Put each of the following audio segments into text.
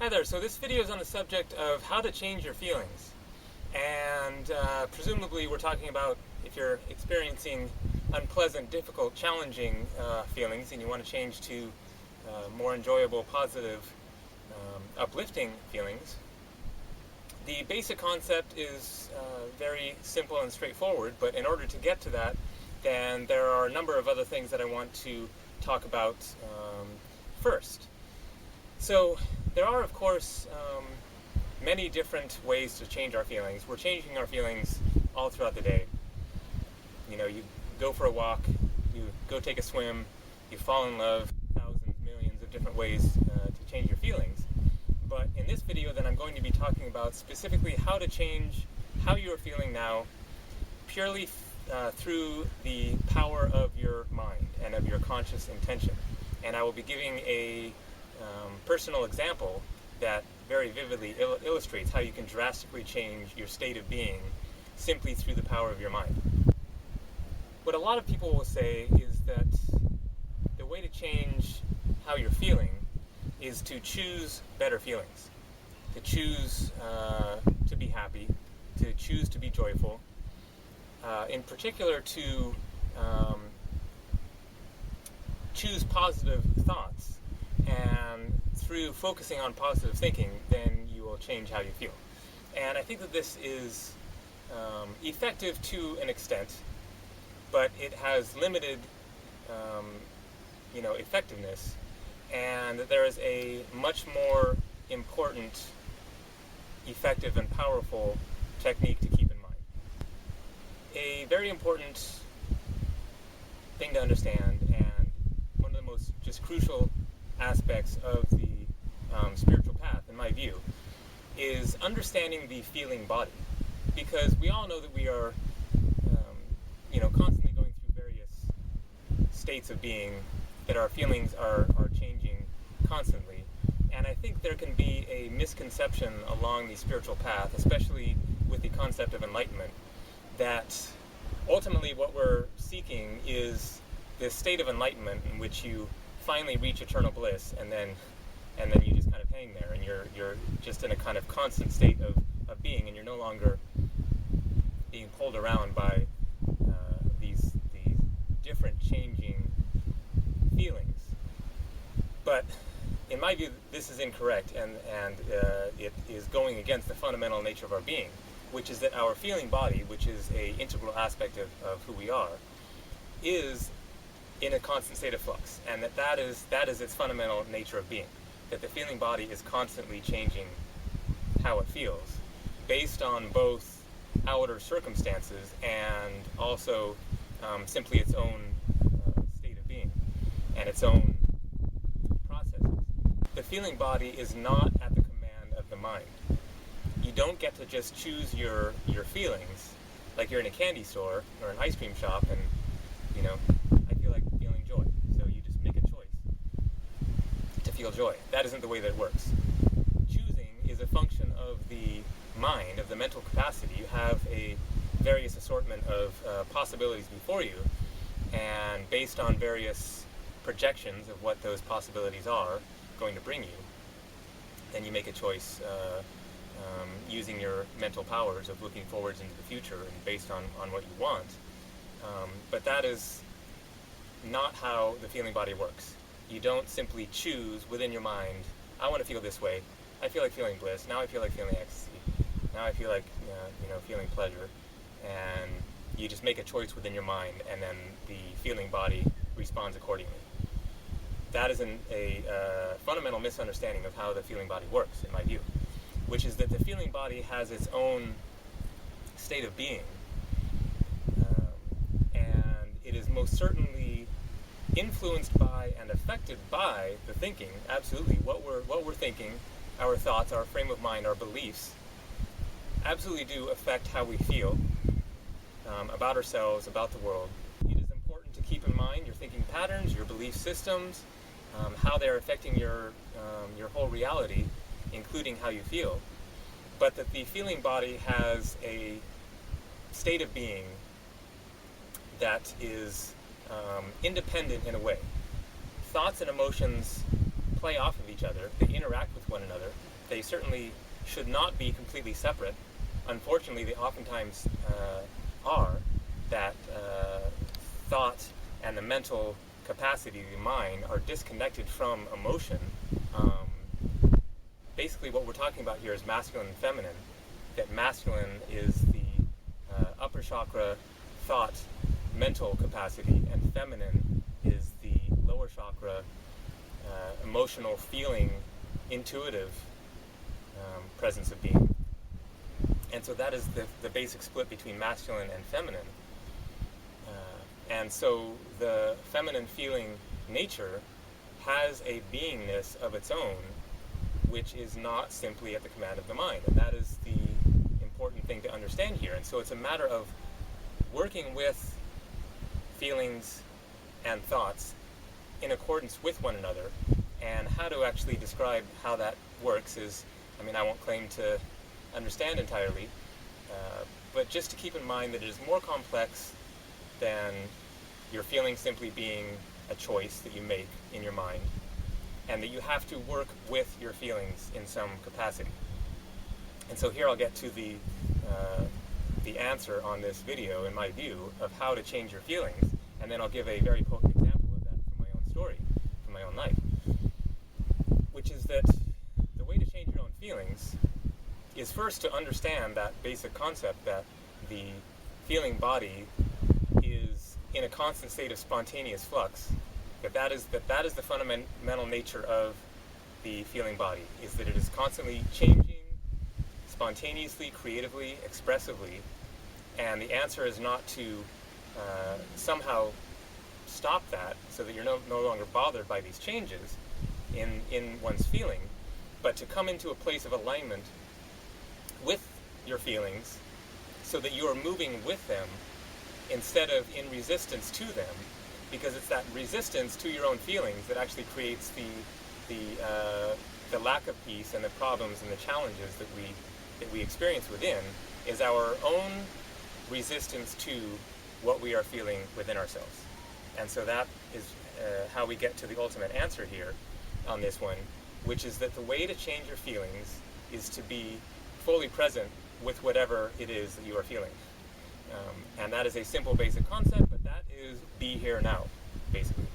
Hi there, so this video is on the subject of how to change your feelings. And presumably we're talking about if you're experiencing unpleasant, difficult, challenging feelings and you want to change to more enjoyable, positive, uplifting feelings. The basic concept is very simple and straightforward, but in order to get to that, then there are a number of other things that I want to talk about first. So there are, of course, many different ways to change our feelings. We're changing our feelings all throughout the day. You know, you go for a walk, you go take a swim, you fall in love, thousands, millions of different ways to change your feelings. But in this video, then, I'm going to be talking about specifically how to change how you are feeling now, purely through the power of your mind and of your conscious intention. And I will be giving a personal example that very vividly illustrates how you can drastically change your state of being simply through the power of your mind. What a lot of people will say is that the way to change how you're feeling is to choose better feelings, to choose to be happy, to choose to be joyful, in particular to choose positive thoughts. And through focusing on positive thinking, then you will change how you feel. And I think that this is effective to an extent, but it has limited effectiveness, and that there is a much more important, effective, and powerful technique to keep in mind. A very important thing to understand, and one of the most just crucial aspects of the spiritual path, in my view, is understanding the feeling body. Because we all know that we are, constantly going through various states of being, that our feelings are changing constantly. And I think there can be a misconception along the spiritual path, especially with the concept of enlightenment, that ultimately what we're seeking is this state of enlightenment in which you finally reach eternal bliss, and then you just kind of hang there, and you're just in a kind of constant state of being, and you're no longer being pulled around by these different changing feelings. But in my view, this is incorrect, and it is going against the fundamental nature of our being, which is that our feeling body, which is an integral aspect of who we are, is in a constant state of flux, and that is its fundamental nature of being. That the feeling body is constantly changing how it feels, based on both outer circumstances and also simply its own state of being and its own processes. The feeling body is not at the command of the mind. You don't get to just choose your feelings, like you're in a candy store or an ice cream shop, and I feel like feeling joy, so you just make a choice to feel joy. That isn't the way that it works. Choosing is a function of the mind, of the mental capacity. You have a various assortment of possibilities before you, and based on various projections of what those possibilities are going to bring you, then you make a choice using your mental powers of looking forwards into the future and based on what you want. But that is not how the feeling body works. You don't simply choose within your mind, I want to feel this way. I feel like feeling bliss. Now I feel like feeling ecstasy. Now I feel like feeling pleasure. And you just make a choice within your mind, and then the feeling body responds accordingly. That is a fundamental misunderstanding of how the feeling body works, in my view, which is that the feeling body has its own state of being, and it is most certainly influenced by and affected by the thinking. Absolutely, what we're thinking, our thoughts, our frame of mind, our beliefs, absolutely do affect how we feel about ourselves, about the world. It is important to keep in mind your thinking patterns, your belief systems, how they're affecting your whole reality, including how you feel. But that the feeling body has a state of being that is independent in a way. Thoughts and emotions play off of each other, they interact with one another, they certainly should not be completely separate. Unfortunately, they oftentimes are, that thought and the mental capacity of the mind are disconnected from emotion. Basically, what we're talking about here is masculine and feminine. That masculine is the upper chakra thought, mental capacity, and feminine is the lower chakra emotional, feeling, intuitive presence of being. And so that is the basic split between masculine and feminine. And so the feminine feeling nature has a beingness of its own, which is not simply at the command of the mind. And that is the important thing to understand here. And so it's a matter of working with feelings and thoughts in accordance with one another. And how to actually describe how that works is, I won't claim to understand entirely, but just to keep in mind that it is more complex than your feeling simply being a choice that you make in your mind, and that you have to work with your feelings in some capacity. And so here I'll get to the answer on this video, in my view, of how to change your feelings, and then I'll give a very potent example of that from my own story, from my own life, which is that the way to change your own feelings is first to understand that basic concept that the feeling body is in a constant state of spontaneous flux. That is the fundamental nature of the feeling body, is that it is constantly changing, spontaneously, creatively, expressively, and the answer is not to somehow stop that so that you're no longer bothered by these changes in one's feeling, but to come into a place of alignment with your feelings so that you are moving with them instead of in resistance to them, because it's that resistance to your own feelings that actually creates the lack of peace and the problems and the challenges that we experience within, is our own resistance to what we are feeling within ourselves. And so that is how we get to the ultimate answer here on this one, which is that the way to change your feelings is to be fully present with whatever it is that you are feeling. And that is a simple basic concept, but that is be here now, basically.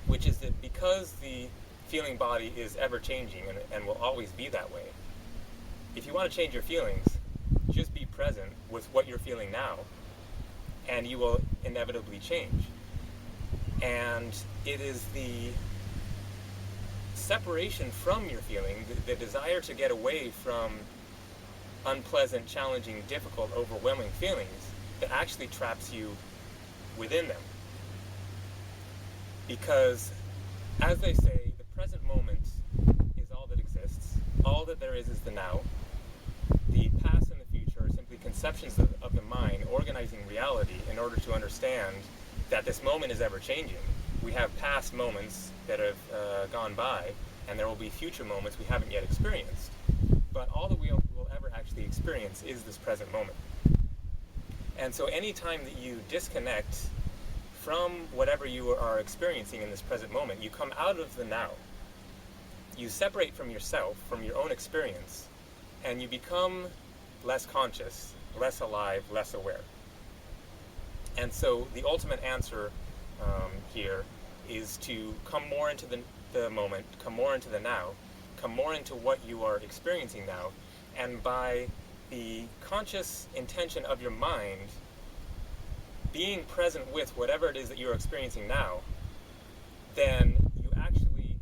Which is that because the feeling body is ever changing and will always be that way, if you want to change your feelings, just be present with what you're feeling now, and you will inevitably change. And it is the separation from your feeling, the desire to get away from unpleasant, challenging, difficult, overwhelming feelings that actually traps you within them. Because, as they say, the present moment is all that exists. All that there is the now. The past and the future are simply conceptions of the mind organizing reality in order to understand that this moment is ever changing. We have past moments that have gone by, and there will be future moments we haven't yet experienced. But all that we will ever actually experience is this present moment. And so any time that you disconnect from whatever you are experiencing in this present moment, you come out of the now. You separate from yourself, from your own experience, and you become less conscious, less alive, less aware. And so the ultimate answer here is to come more into the moment, come more into the now, come more into what you are experiencing now, and by the conscious intention of your mind being present with whatever it is that you're experiencing now, then you actually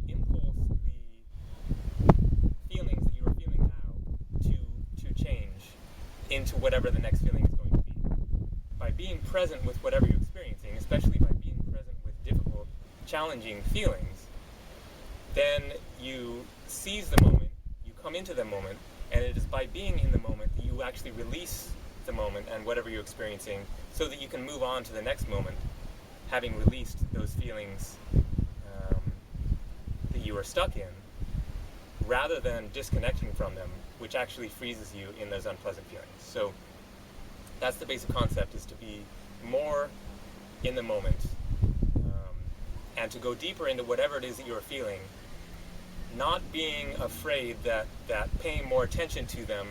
impulse the feelings that you are feeling now to change into whatever the next feeling is going to be. By being present with whatever you're experiencing, especially by being present with difficult, challenging feelings, then you seize the moment, you come into the moment, and it is by being in the moment that you actually release the moment and whatever you're experiencing so that you can move on to the next moment, having released those feelings that you are stuck in, rather than disconnecting from them, which actually freezes you in those unpleasant feelings. So that's the basic concept, is to be more in the moment, and to go deeper into whatever it is that you're feeling not being afraid that paying more attention to them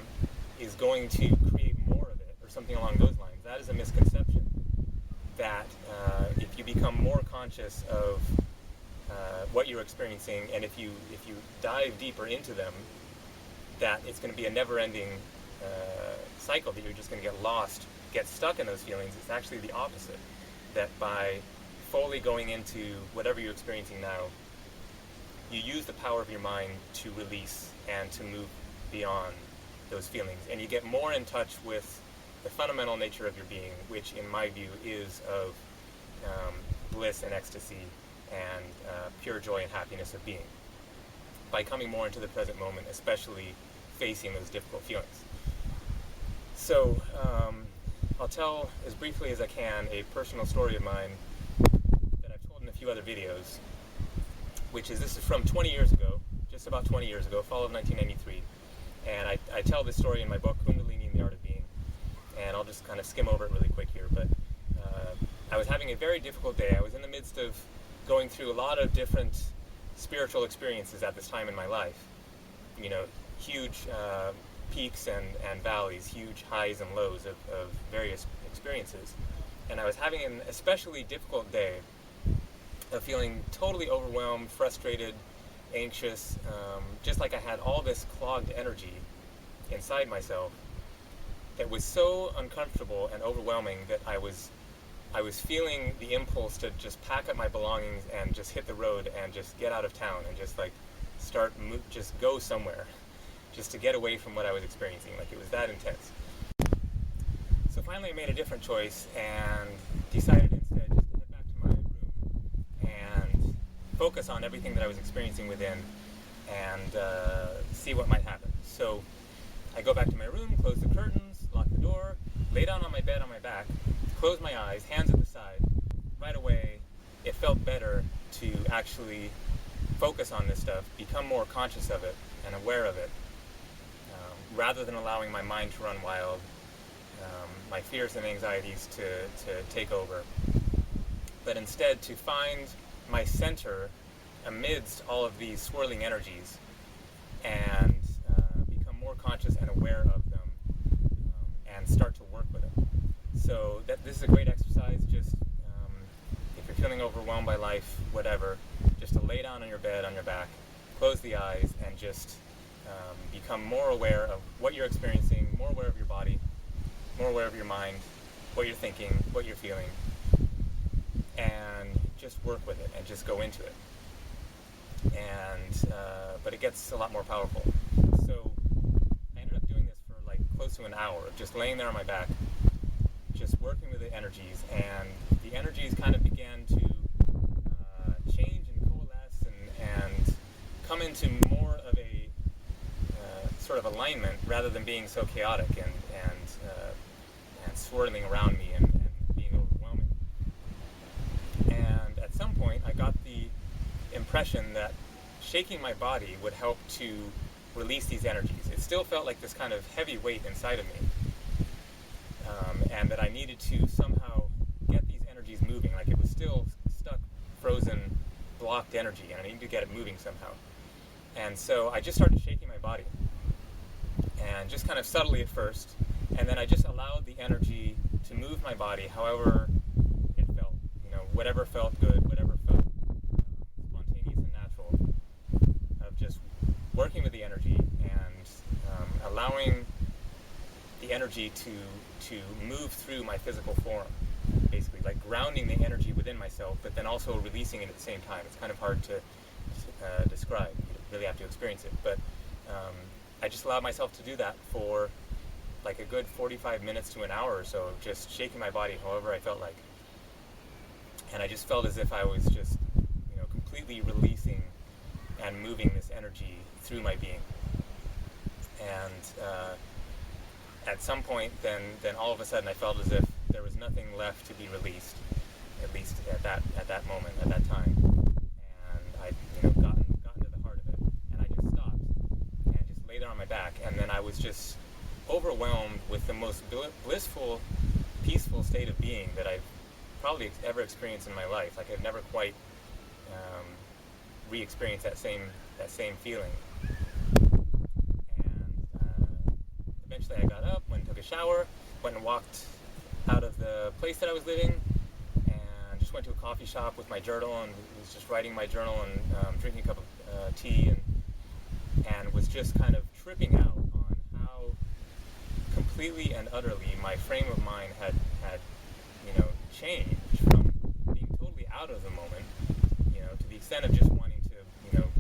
is going to create more of it, or something along those lines. That is a misconception. That if you become more conscious of what you're experiencing, and if you dive deeper into them, that it's going to be a never-ending cycle, that you're just going to get lost, get stuck in those feelings. It's actually the opposite. That by fully going into whatever you're experiencing now, you use the power of your mind to release and to move beyond those feelings, and you get more in touch with the fundamental nature of your being, which in my view is of bliss and ecstasy and pure joy and happiness of being, by coming more into the present moment, especially facing those difficult feelings. So I'll tell as briefly as I can a personal story of mine that I've told in a few other videos, this is from 20 years ago, just about 20 years ago, fall of 1993. And I tell this story in my book, Kundalini and the Art of Being. And I'll just kind of skim over it really quick here. But I was having a very difficult day. I was in the midst of going through a lot of different spiritual experiences at this time in my life. You know, huge peaks and valleys, huge highs and lows of various experiences. And I was having an especially difficult day of feeling totally overwhelmed, frustrated, anxious, just like I had all this clogged energy inside myself that was so uncomfortable and overwhelming that I was feeling the impulse to just pack up my belongings and just hit the road and just get out of town and just like just go somewhere, just to get away from what I was experiencing. Like, it was that intense. So finally I made a different choice and decided instead just to head back to my room and focus on everything that I was experiencing within and see what might happen. So I go back to my room, close the curtains, lock the door, lay down on my bed on my back, close my eyes, hands at the side. Right away, it felt better to actually focus on this stuff, become more conscious of it and aware of it, rather than allowing my mind to run wild, my fears and anxieties to take over. But instead to find my center amidst all of these swirling energies and become more conscious and aware of them, and start to work with it. So this is a great exercise. Just if you're feeling overwhelmed by life, whatever, just to lay down on your bed, on your back, close the eyes, and just become more aware of what you're experiencing, more aware of your body, more aware of your mind, what you're thinking, what you're feeling, and just work with it and just go into it. And but it gets a lot more powerful. So I ended up doing this for like close to an hour, just laying there on my back, just working with the energies, and the energies kind of began to change and coalesce and come into more of a sort of alignment, rather than being so chaotic and swirling around me and being overwhelming. And at some point I got the impression that shaking my body would help to release these energies. It still felt like this kind of heavy weight inside of me, and that I needed to somehow get these energies moving. Like, it was still stuck, frozen, blocked energy, and I needed to get it moving somehow. And so I just started shaking my body, and just kind of subtly at first, and then I just allowed the energy to move my body however it felt, whatever felt good, whatever felt spontaneous and natural, of just working with the energy and allowing the energy to move through my physical form, basically, like grounding the energy within myself, but then also releasing it at the same time. It's kind of hard to describe. You really have to experience it, but I just allowed myself to do that for like a good 45 minutes to an hour or so, of just shaking my body however I felt like. And I just felt as if I was just, completely releasing and moving this energy through my being. And at some point, then all of a sudden I felt as if there was nothing left to be released, at least at that moment, at that time. And I'd gotten to the heart of it, and I just stopped and just lay there on my back, and then I was just overwhelmed with the most blissful, peaceful state of being that I've probably ever experienced in my life. Like, I've never quite re-experience that same feeling. And eventually I got up, went and took a shower, went and walked out of the place that I was living, and just went to a coffee shop with my journal and was just writing my journal and drinking a cup of tea, and was just kind of tripping out on how completely and utterly my frame of mind had changed from being totally out of the moment, to the extent of just wanting to,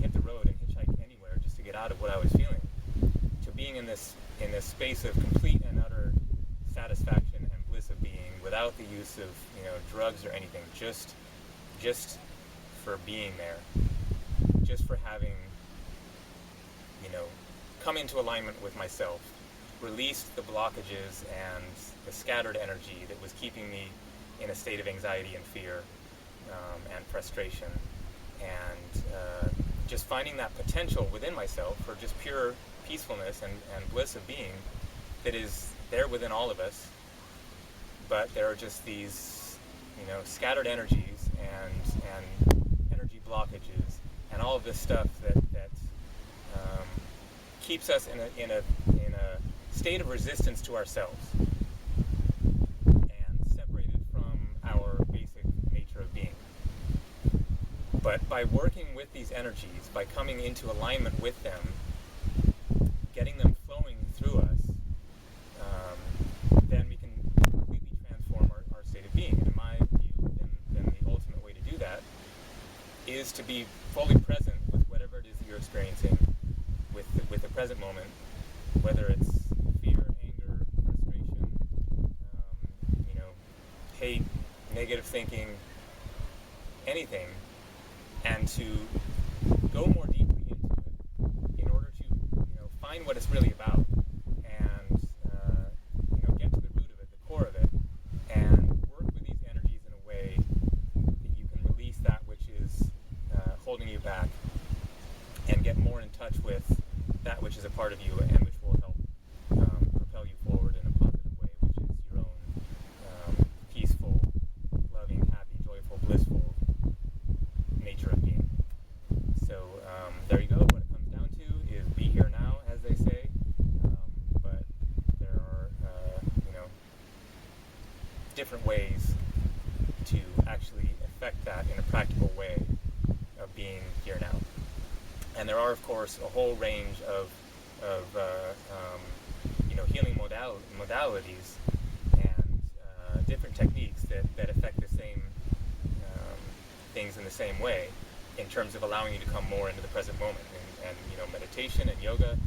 hit the road and hitchhike anywhere just to get out of what I was feeling, to being in this space of complete and utter satisfaction and bliss of being without the use of, drugs or anything, just for being there, just for having, come into alignment with myself, released the blockages and the scattered energy that was keeping me in a state of anxiety and fear and frustration, and just finding that potential within myself for just pure peacefulness and bliss of being that is there within all of us, but there are just these, scattered energies and energy blockages and all of this stuff that keeps us in a state of resistance to ourselves and separated from our basic nature of being. But by working with these energies, by coming into alignment with them, getting them flowing through us, then we can completely transform our state of being. And in my view, then the ultimate way to do that is to be fully present with whatever it is that you're experiencing with the present moment, whether it's fear, anger, frustration, hate, negative thinking, anything, and to go more deeply into it in order to, find what it's really about and, get to the root of it, the core of it, and work with these energies in a way that you can release that which is holding you back and get more in touch with that which is a part of you and which will help propel you forward in a positive way, which is your own peaceful, loving, happy, joyful, blissful nature of being. So there you go. What it comes down to is be here now, as they say, but there are different ways to actually affect that in a practical way of being here now. And there are, of course, a whole range of healing modalities and different techniques that affect the same things in the same way in terms of allowing you to come more into the present moment. And meditation and yoga.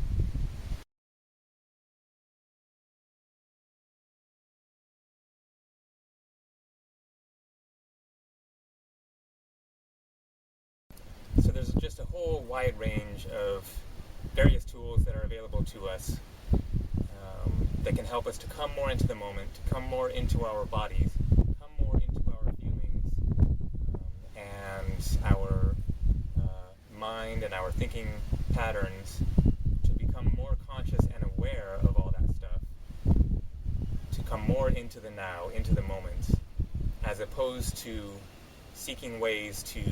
So there's just a whole wide range of various tools that are available to us that can help us to come more into the moment, to come more into our bodies, come more into our feelings and our mind and our thinking patterns, to become more conscious and aware of all that stuff, to come more into the now, into the moment, as opposed to seeking ways to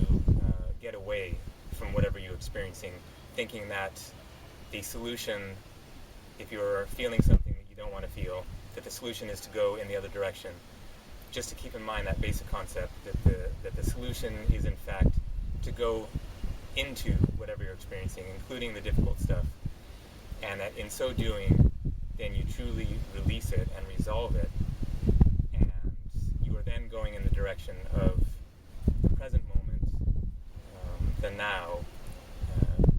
get away from whatever you're experiencing, thinking that the solution, if you're feeling something that you don't want to feel, that the solution is to go in the other direction. Just to keep in mind that basic concept that the solution is in fact to go into whatever you're experiencing, including the difficult stuff, and that in so doing, then you truly release it and resolve it, and you are then going in the direction of the present moment, the now,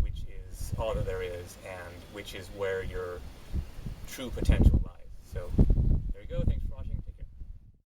which is all that there is, and which is where your true potential lies. So